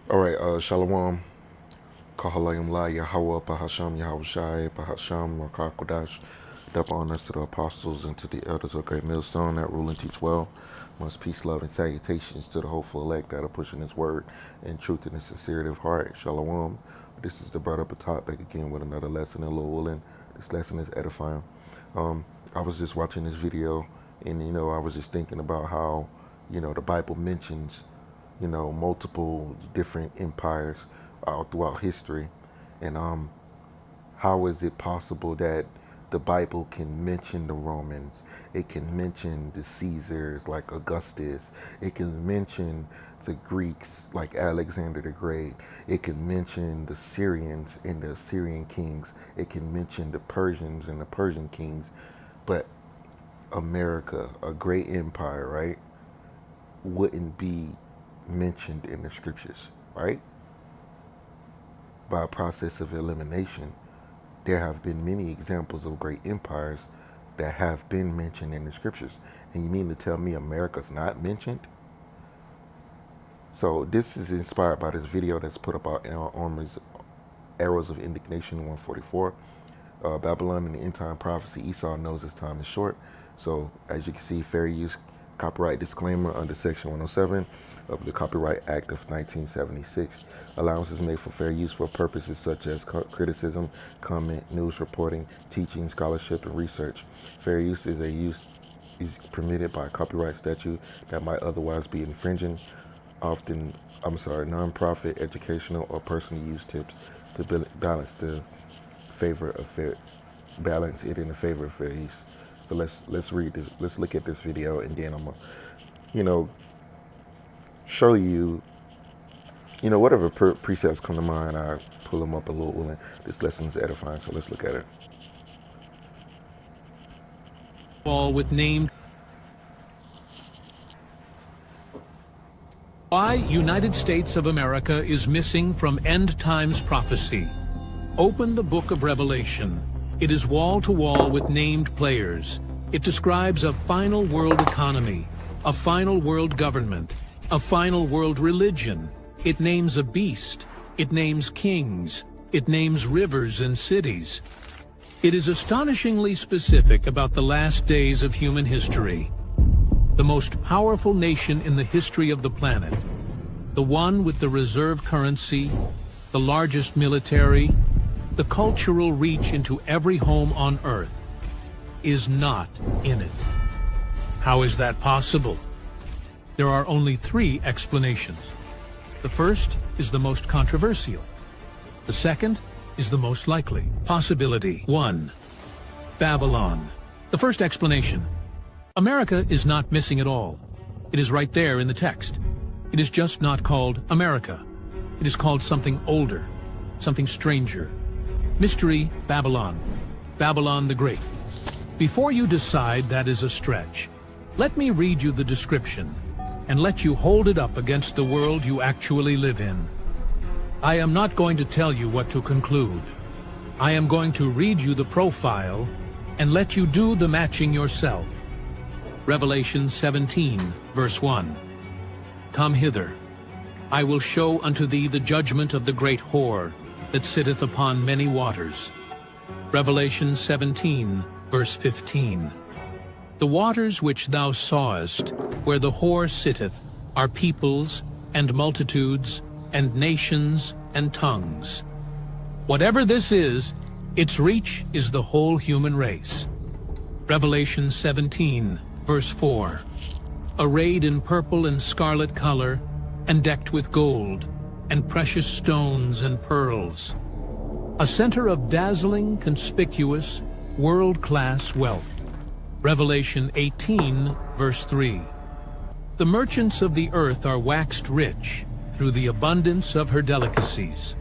All right, Shalom, Kahalayim La, Yahweh, Bahasham, Yahweh Shai, Bahasham, Rakakwadash. Double honors to the apostles and to the elders of Great Millstone that rule and teach well. Much peace, love, and salutations to the hopeful elect that are pushing His word in truth and in sincerity of heart. Shalom. This is the brother Batak back again with another lesson in Lord willing. This lesson is edifying. I was just watching this video, and I was just thinking about how, the Bible mentions multiple different empires all throughout history. And how is it possible that the Bible can mention the Romans? It can mention the Caesars like Augustus. It can mention the Greeks like Alexander the Great. It can mention the Syrians and the Assyrian kings. It can mention the Persians and the Persian kings. But America, a great empire, right, wouldn't be mentioned in the scriptures, right? By a process of elimination, there have been many examples of great empires that have been mentioned in the scriptures. And you mean to tell me America's not mentioned? So this is inspired by this video that's put up out Armor's Arrows of Indignation 144. Babylon and the end time prophecy. Esau knows his time is short. So as you can see, fair use copyright disclaimer under section 107 of the Copyright Act of 1976. Allowance is made for fair use for purposes such as criticism, comment, news reporting, teaching, scholarship, and research. Fair use is permitted by copyright statute that might otherwise be infringing. Non-profit, educational, or personal use tips to balance it in the favor of fair use. So let's read this. Let's look at this video, and then I'm gonna, show you, whatever precepts come to mind. I pull them up a little, and this lesson is edifying. So let's look at it. All with named. Why United States of America is missing from end times prophecy. Open the book of Revelation. It is wall to wall with named players. It describes a final world economy, a final world government, a final world religion. It names a beast. It names kings. It names rivers and cities. It is astonishingly specific about the last days of human history. The most powerful nation in the history of the planet, the one with the reserve currency, the largest military, the cultural reach into every home on Earth, is not in it. How is that possible? There are only three explanations. The first is the most controversial. The second is the most likely. Possibility 1. Babylon. The first explanation. America is not missing at all. It is right there in the text. It is just not called America. It is called something older, something stranger. Mystery Babylon. Babylon the Great. Before you decide that is a stretch, let me read you the description and let you hold it up against the world you actually live in. I am not going to tell you what to conclude. I am going to read you the profile and let you do the matching yourself. Revelation 17, verse 1. Come hither. I will show unto thee the judgment of the great whore that sitteth upon many waters. Revelation 17, verse 15. The waters which thou sawest, where the whore sitteth, are peoples, and multitudes, and nations, and tongues. Whatever this is, its reach is the whole human race. Revelation 17, verse 4. Arrayed in purple and scarlet color, and decked with gold, and precious stones and pearls. A center of dazzling, conspicuous, world-class wealth. Revelation 18, verse 3. The merchants of the earth are waxed rich through the abundance of her delicacies.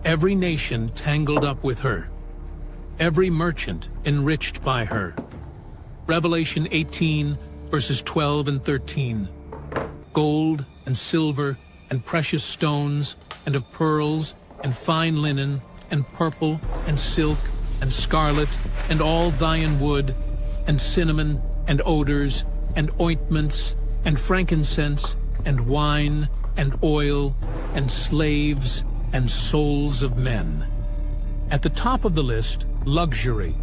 Every nation tangled up with her. Every merchant enriched by her. Revelation 18, verses 12 and 13. Gold and silver and precious stones and of pearls and fine linen and purple and silk and scarlet and all Thyine wood and cinnamon and odors and ointments and frankincense and wine and oil and slaves and souls of men. At the top of the list, luxury.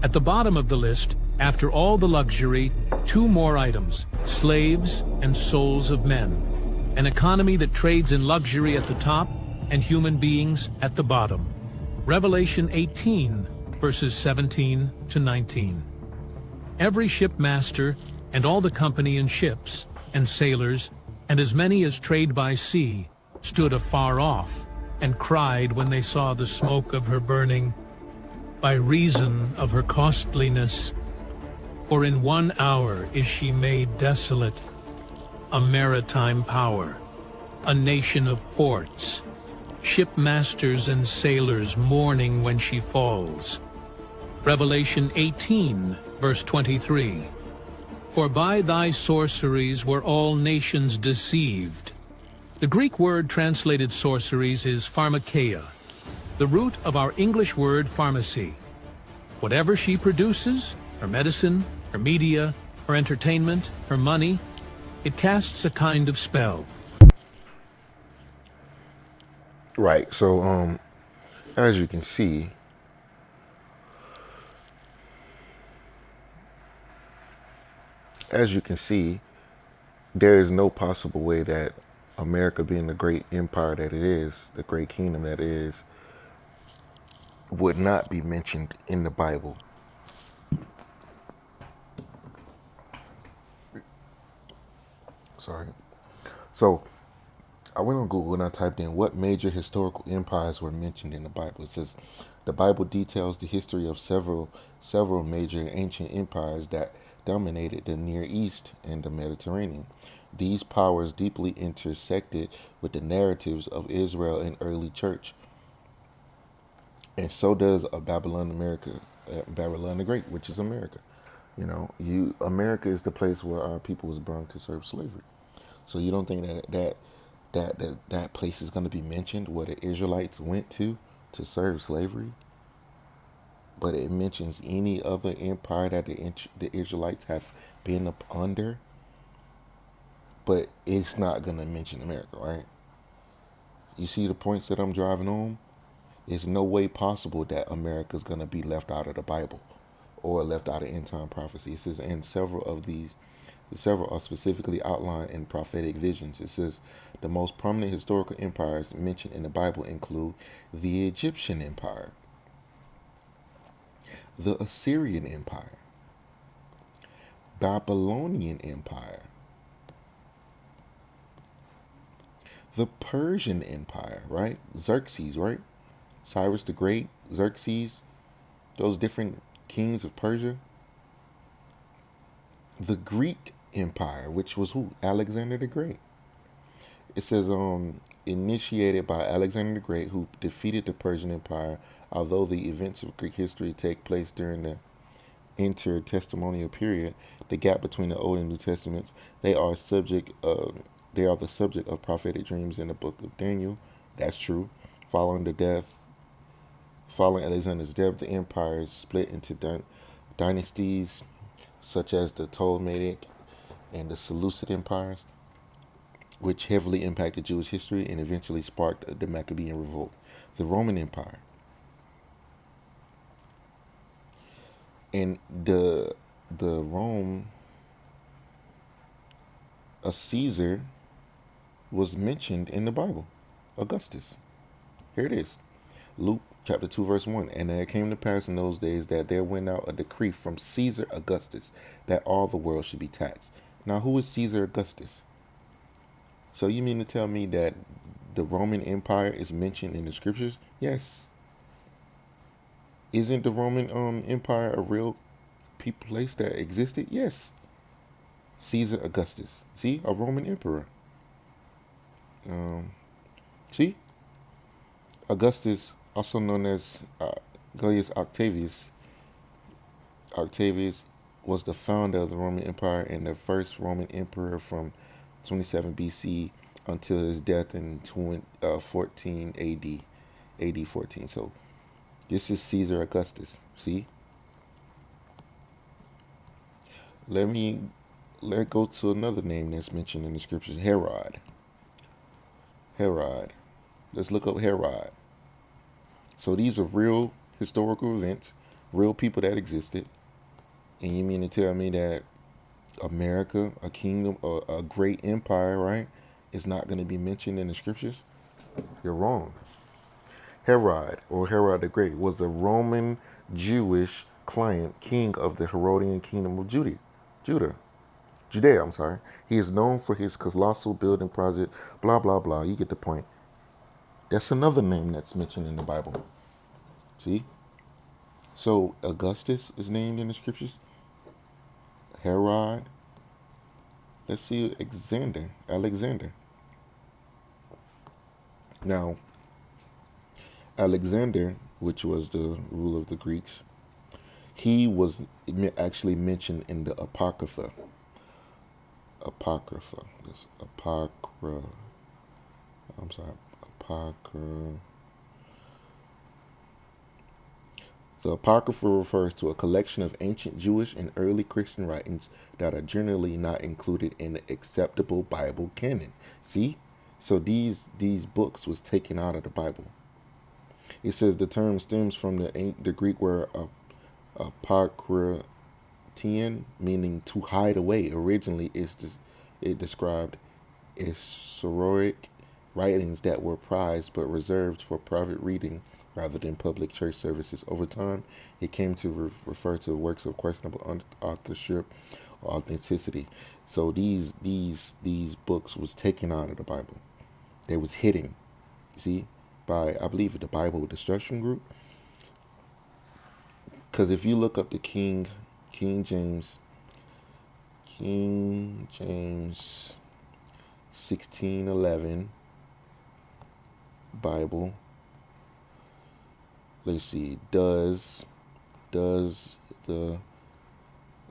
At the bottom of the list, after all the luxury, two more items, slaves and souls of men. An economy that trades in luxury at the top and human beings at the bottom. Revelation 18, verses 17 to 19. Every shipmaster and all the company in ships and sailors and as many as trade by sea stood afar off and cried when they saw the smoke of her burning, by reason of her costliness. For in 1 hour is she made desolate, a maritime power, a nation of ports, shipmasters and sailors mourning when she falls. Revelation 18, verse 23. For by thy sorceries were all nations deceived. The Greek word translated sorceries is pharmakeia, the root of our English word pharmacy. Whatever she produces, her medicine, her media, her entertainment, her money, it casts a kind of spell. Right. So, as you can see, there is no possible way that America, being the great empire that it is, the great kingdom that it is, would not be mentioned in the Bible. Sorry. So, I went on Google and I typed in what major historical empires were mentioned in the Bible. It says the Bible details the history of several major ancient empires that dominated the Near East and the Mediterranean. These powers deeply intersected with the narratives of Israel and early church. And so does Babylon the Great, which is America. You know, America is the place where our people was brought to serve slavery. So you don't think that place is going to be mentioned where the Israelites went to serve slavery? But it mentions any other empire that the Israelites have been up under. But it's not going to mention America, right? You see the points that I'm driving home? There's no way possible that America is going to be left out of the Bible or left out of end time prophecy. It says in several are specifically outlined in prophetic visions. It says the most prominent historical empires mentioned in the Bible include the Egyptian Empire, the Assyrian Empire, Babylonian Empire, the Persian Empire, right? Xerxes, right? Cyrus the Great, Xerxes, those different kings of Persia. The Greek Empire, which was who? Alexander the Great. It says initiated by Alexander the Great, who defeated the Persian Empire. Although the events of Greek history take place during the intertestamental period, the gap between the Old and New Testaments, they are the subject of prophetic dreams in the book of Daniel. That's true. Following Alexander's death, the empire split into dynasties such as the Ptolemaic and the Seleucid empires, which heavily impacted Jewish history and eventually sparked the Maccabean revolt. The Roman Empire. And the Rome, a Caesar was mentioned in the Bible, Augustus. Here it is. Luke chapter 2, verse 1. And it came to pass in those days that there went out a decree from Caesar Augustus that all the world should be taxed. Now, who is Caesar Augustus? So you mean to tell me that the Roman Empire is mentioned in the scriptures? Yes. Isn't the Roman Empire a real place that existed? Yes. Caesar Augustus. See, a Roman emperor. See? Augustus, also known as Gaius Octavius. Octavius was the founder of the Roman Empire and the first Roman emperor from 27 BC until his death in 14 AD 14. So this is Caesar Augustus. See? Let me let's go to another name that's mentioned in the scriptures, Herod. Herod. Let's look up Herod. So these are real historical events, real people that existed. And you mean to tell me that America, a kingdom, a great empire, right, is not going to be mentioned in the scriptures? You're wrong. Herod, or Herod the Great, was a Roman Jewish client king of the Herodian kingdom of Judea, I'm sorry. He is known for his colossal building project, blah, blah, blah. You get the point. That's another name that's mentioned in the Bible. See? So Augustus is named in the scriptures. Herod. Let's see Alexander. Now, Alexander, which was the ruler of the Greeks, he was actually mentioned in the Apocrypha. This Apocrypha. I'm sorry. Apocrypha. The Apocrypha refers to a collection of ancient Jewish and early Christian writings that are generally not included in the acceptable Bible canon. See? So these books was taken out of the Bible. It says the term stems from the Greek word apokrytein, meaning to hide away. Originally, it described historic writings that were prized but reserved for private reading rather than public church services. Over time, it came to refer to works of questionable authorship or authenticity. So these books was taken out of the Bible. They was hidden, see, by, I believe, the Bible Destruction Group. Because if you look up the King James 1611 Bible, let's see, does the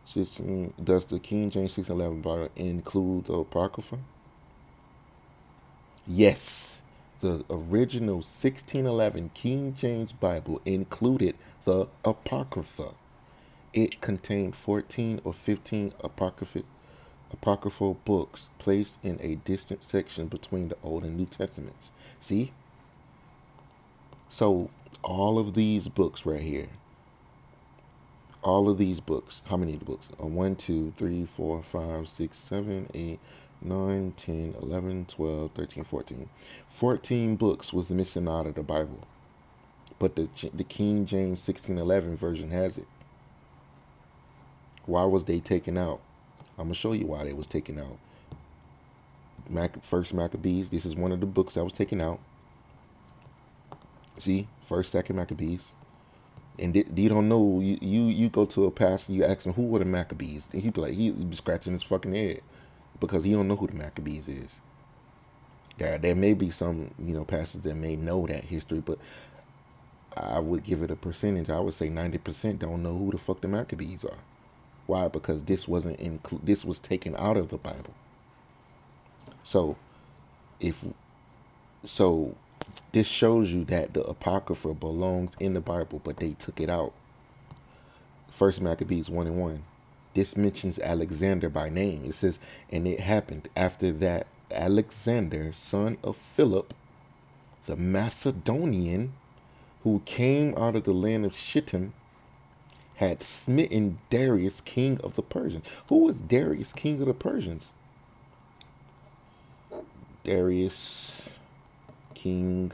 King James 1611 Bible include the Apocrypha? Yes, the original 1611 King James Bible included the Apocrypha. It contained 14 or 15 apocryphal books placed in a distant section between the Old and New Testaments. See? So all of these books right here, all of these books, how many books? 1, 2, 3, 4, 5, 6, 7, 8, 9, 10, 11, 12, 13, 14. 14 books was missing out of the Bible. But the King James 1611 version has it. Why was they taken out? I'm going to show you why they was taken out. First Maccabees, this is one of the books that was taken out. See, First, Second Maccabees. And you don't know, you go to a pastor, you ask him, who were the Maccabees? And he'd be like, he'd be scratching his fucking head because he don't know who the Maccabees is. There may be some, pastors that may know that history, but I would give it a percentage. I would say 90% don't know who the fuck the Maccabees are. Why? Because this wasn't this was taken out of the Bible. So this shows you that the Apocrypha belongs in the Bible, but they took it out. First Maccabees 1:1. This mentions Alexander by name. It says, and it happened after that Alexander, son of Philip, the Macedonian, who came out of the land of Shittim, had smitten Darius, king of the Persians. Who was Darius, king of the Persians? Darius, king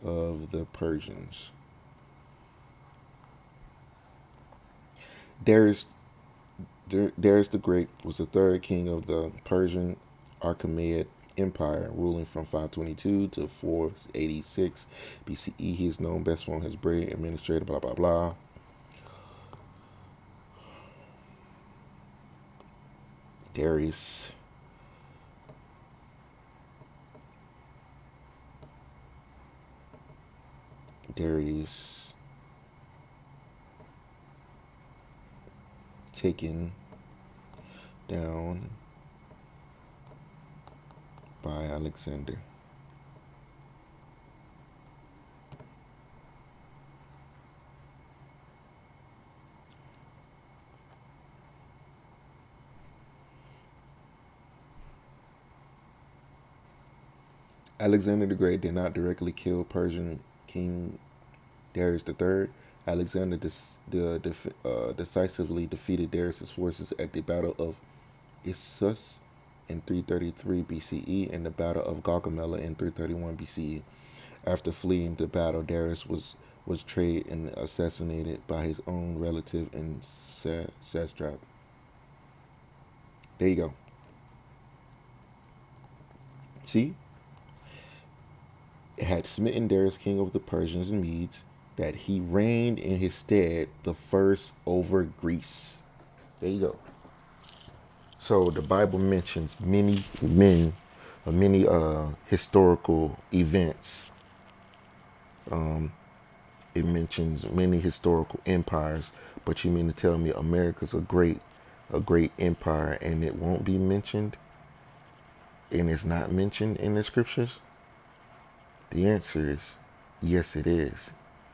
of the Persians. Darius the Great was the third king of the Persian Achaemenid Empire, ruling from 522 to 486 BCE. He is known best for his brilliant administrator, blah, blah, blah. Darius. Taken down by Alexander. Alexander the Great did not directly kill Persian King Darius III. Alexander decisively defeated Darius's forces at the Battle of Issus in 333 BCE and the Battle of Gaugamela in 331 BCE. After fleeing the battle, Darius was betrayed and assassinated by his own relative and satrap. There you go. See, it had smitten Darius, king of the Persians and Medes, that he reigned in his stead the first over Greece. There you go. So the Bible mentions many men, many historical events. It mentions many historical empires, but you mean to tell me America's a great empire, and it won't be mentioned, and it's not mentioned in the scriptures? The answer is yes, it is.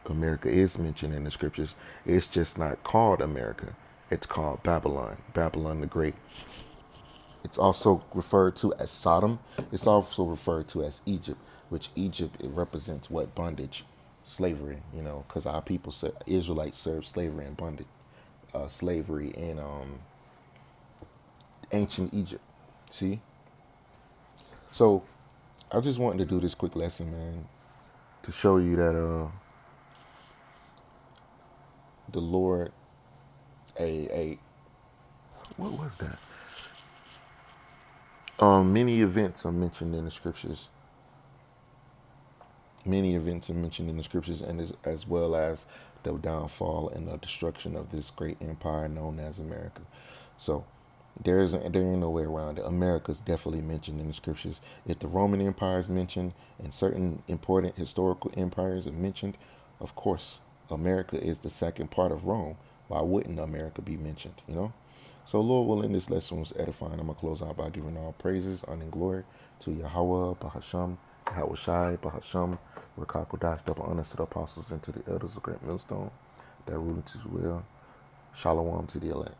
America is mentioned in the scriptures. It's just not called America. It's called Babylon, Babylon the Great. It's also referred to as Sodom. It's also referred to as Egypt, which Egypt, it represents what? Bondage, slavery, because our people, Israelites, served slavery and bondage, slavery in ancient Egypt. See? So I just wanted to do this quick lesson, man, to show you that the Lord, a what was that? Many events are mentioned in the scriptures. Many events are mentioned in the scriptures, and as well as the downfall and the destruction of this great empire known as America. So there ain't no way around it. America's definitely mentioned in the scriptures. If the Roman Empire is mentioned and certain important historical empires are mentioned, of course, America is the second part of Rome. Why wouldn't America be mentioned, So, Lord willing, this lesson was edifying. I'm going to close out by giving all praises, honor, and glory to Yahweh, Bahasham, Yahweh Shai, Bahasham, Rakakodash, double honors to the apostles and to the elders of Great Millstone, that rule and teach well. Shalom to the elect.